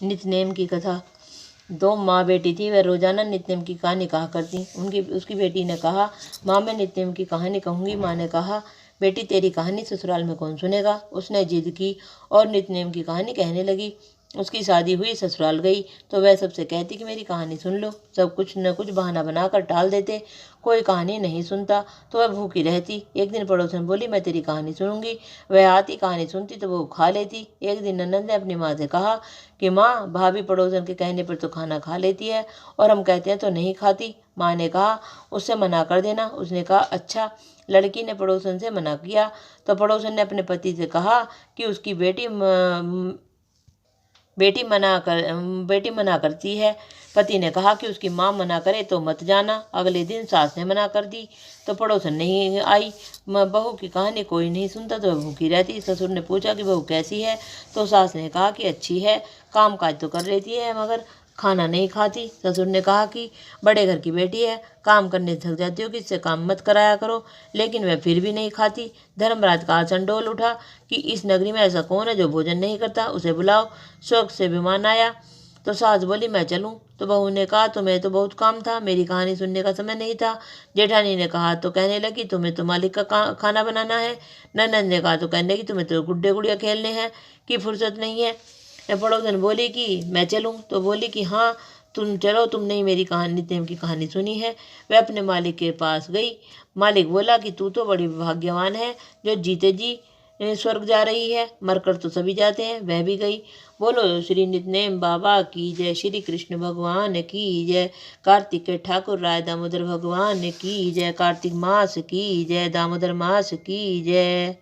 नित्यनेम की कथा। दो माँ बेटी थी, वह रोजाना नित्यनेम की कहानी कहा करती। उसकी बेटी ने कहा, माँ मैं नित्यनेम की कहानी कहूँगी। माँ ने कहा, बेटी तेरी कहानी ससुराल में कौन सुनेगा। उसने जिद की और नित्यनेम की कहानी कहने लगी। उसकी शादी हुई, ससुराल गई तो वह सबसे कहती कि मेरी कहानी सुन लो। सब कुछ न कुछ बहाना बनाकर टाल देते, कोई कहानी नहीं सुनता तो वह भूखी रहती। एक दिन पड़ोसन बोली, मैं तेरी कहानी सुनूंगी। वह आती, कहानी सुनती तो वो खा लेती। एक दिन ननद ने अपनी माँ से कहा कि माँ, भाभी पड़ोसन के कहने पर तो खाना खा लेती है और हम कहते हैं तो नहीं खाती। माँ ने कहा, उससे मना कर देना। उसने कहा, अच्छा। लड़की ने पड़ोसन से मना किया तो पड़ोसन ने अपने पति से कहा कि उसकी बेटी मना करती है। पति ने कहा कि उसकी माँ मना करे तो मत जाना। अगले दिन सास ने मना कर दी तो पड़ोसन नहीं आई। बहू की कहानी कोई नहीं सुनता तो वह भूखी रहती। ससुर ने पूछा कि बहू कैसी है तो सास ने कहा कि अच्छी है, काम काज तो कर लेती है मगर खाना नहीं खाती। ससुर ने कहा कि बड़े घर की बेटी है, काम करने थक जाती हो कि इससे काम मत कराया करो, लेकिन वह फिर भी नहीं खाती। धर्मराज का आसन डोल उठा कि इस नगरी में ऐसा कौन है जो भोजन नहीं करता, उसे बुलाओ। शौक से विमान आया तो सास बोली, मैं चलूं। तो बहू ने कहा, तुम्हें तो बहुत काम था, मेरी कहानी सुनने का समय नहीं था। जेठानी ने कहा तो कहने लगी, तुम्हें तो मालिक का खाना बनाना है। ननद ने कहा तो कहने लगी, तुम्हें तो गुड्डे गुड़िया खेलने हैं कि फुर्सत नहीं है। पड़ोसन बोली कि मैं चलूं तो बोली कि हाँ तुम चलो, तुमने ही मेरी कहानी नित्यनेम की कहानी सुनी है। वह अपने मालिक के पास गई। मालिक बोला कि तू तो बड़ी भाग्यवान है जो जीते जी स्वर्ग जा रही है, मरकर तो सभी जाते हैं। वह भी गई। बोलो श्री नित्यनेम बाबा की जय, श्री कृष्ण भगवान की जय, कार्तिक के ठाकुर राय दामोदर भगवान की जय, कार्तिक मास की जय, दामोदर मास की जय।